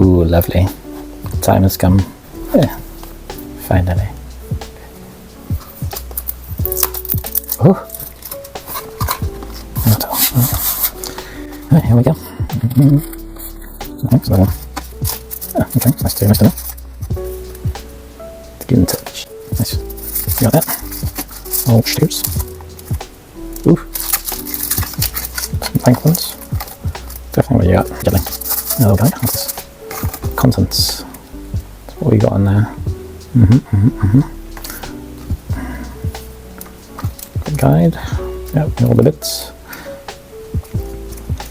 Ooh, lovely. Time has come. Yeah, finally. Oh. Alright, here we go. Thanks, another one. Oh, okay, nice to know. Get in touch. Nice. You got that? All stairs. Ooh. Some blank ones. Definitely what you got. Getting. Oh, okay. What's this? Contents. That's what we got in there. Good guide. Yep, all the bits.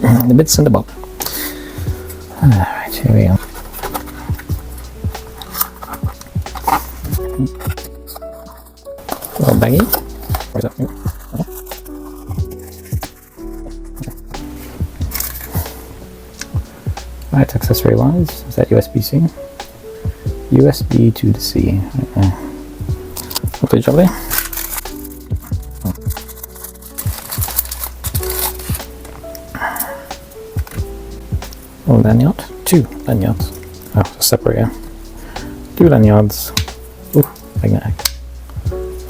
The bits in the box. Alright, here we go. Little baggy. Where's that? Right, accessory wise, is that USB-C? USB to the C. Hopefully jolly. Oh, lanyard. 2 lanyards. Oh, separator. 2 lanyards. Ooh, magnetic.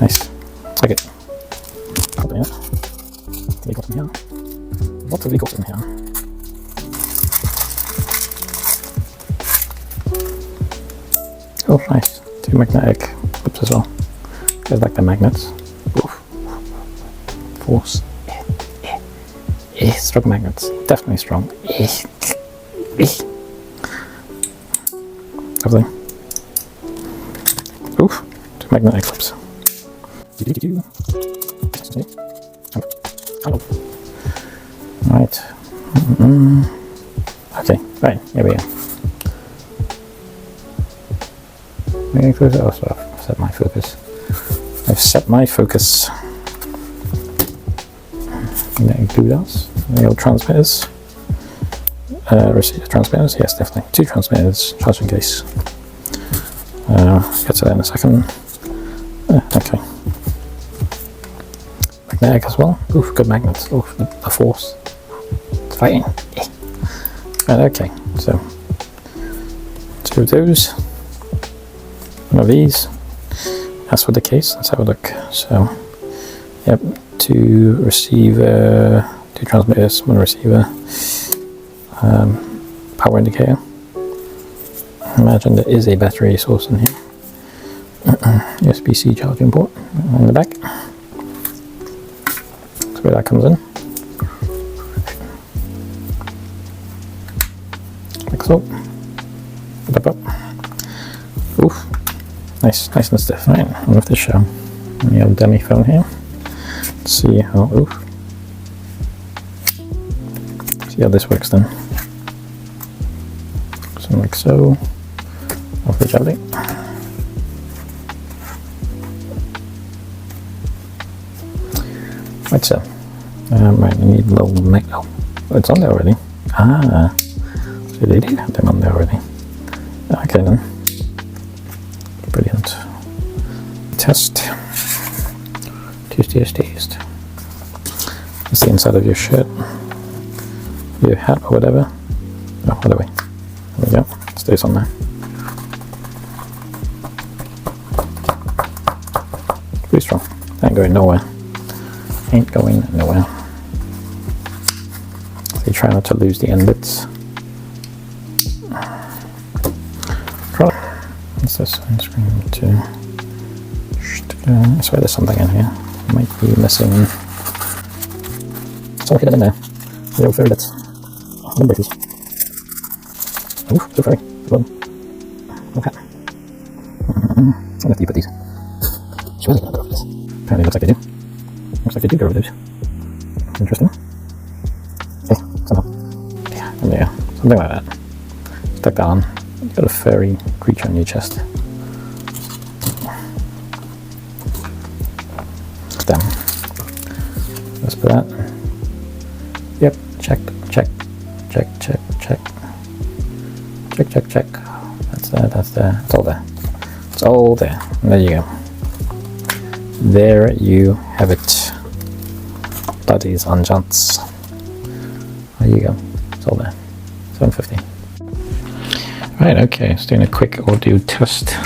Nice. Take it. Open it. What have we got in here? What have we got in here? Oh, nice. 2 magnetic clips as well. Guys like the magnets. Oof. Force. Strong magnets. Definitely strong. Lovely. Oof. 2 magnetic clips. Hello. Right. Okay, right, here we go. Oh, so I've set my focus. Include us. The old transmitters. Receiver transmitters, yes, definitely. 2 transmitters, charging case. Get to that in a second. Okay. Magnetic as well. Oof, good magnets. Oof, the force. It's fighting. Right, okay, so 2 of those. 1 of these. As for the case, let's have a look. So, yep, 2 receiver, 2 transmitters, 1 receiver. Power indicator. Imagine there is a battery source in here. USB-C charging port on the back. That's where that comes in. Like so. Oof. Nice and stiff. Right, I'll have to show. We have a dummy phone here. Let's see how. Oof. See how this works then. Something like so. Off the jelly. Right, so. Right, we need a little mag. Oh, it's on there already. Ah. So they do have them on there already. Okay then. Brilliant. Test. Test. That's the inside of your shirt. Your hat or whatever. Oh, by the way. There we go. Stays on there. Pretty strong. Ain't going nowhere. Ain't going nowhere. So you try not to lose the end bits. What's this on screen too? I swear there's something in here. Might be missing. Someone hit it in there. Real fair bits. Oh, the breakers. Ooh, so furry. Okay. I'll have to put these. Surely they're not over this. Apparently looks like they do. Looks like they do go over those. Interesting. Okay, somehow. Yeah, there you go. Something like that. Stuck that on. You've got a furry creature on your chest. Damn. Let's put that. Yep, check. That's there. It's all there. It's all there. There you go. There you have it. Buddies on junts. There you go. It's all there. 750. Right, okay, it's doing a quick audio test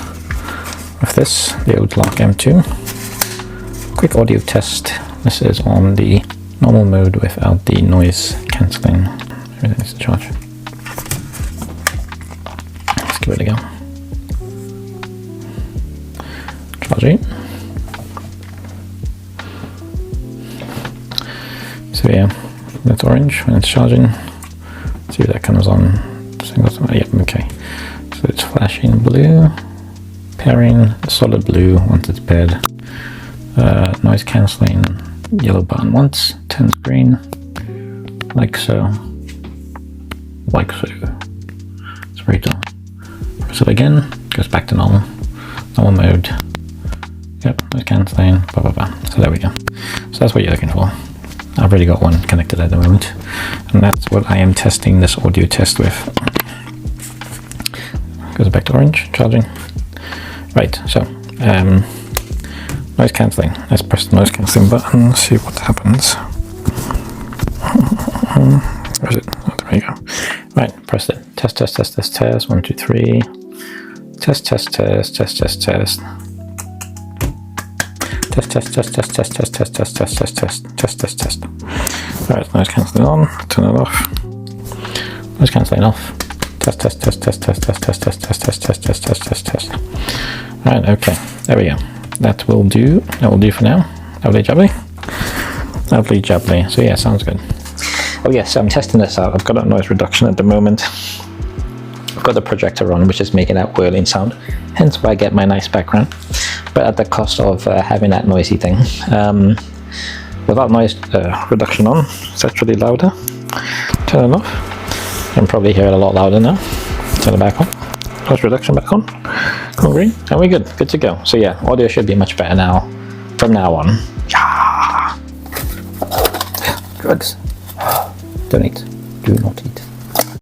of this, the old LARK M2. Quick audio test. This is on the normal mode without the noise cancelling. Everything needs to charge. Let's give it a go. Charging. So yeah, that's orange when it's charging. Let's see if that comes on. Yep, okay. So it's flashing blue, pairing solid blue once it's paired. Noise cancelling yellow button once, turns green, like so, like so. It's very dull. Press it again, goes back to normal mode. Yep, noise cancelling, blah blah blah. So there we go. So that's what you're looking for. I've already got one connected at the moment, and that's what I am testing this audio test with. Goes back to orange, charging. Right, so noise cancelling. Let's press the noise cancelling button, see what happens. Where is it? Oh, there we go. Right, press it. Test, test, test, test, test. 1, 2, 3. Test, test, test, test, test, test. Test, test, test, test, test, test, test, test, test, test, test, test, test. Right, noise cancelling on. Turn it off. Noise cancelling off. Test, test, test, test, test, test, test, test, test, test, test, test, test, test, test. Right, okay, there we go. That will do. That will do for now. Lovely jubbly. Lovely jubbly. So yeah, sounds good. Oh yes, I'm testing this out. I've got a noise reduction at the moment. I've got the projector on, which is making that whirling sound. Hence why I get my nice background. But at the cost of having that noisy thing. Without noise reduction on, it's actually louder. Turn it off. You can probably hear it a lot louder now. Turn it back on. Noise reduction back on. Cool, green. And we're good. Good to go. So yeah, audio should be much better now. From now on. Yeah. Drugs. Don't eat. Do not eat.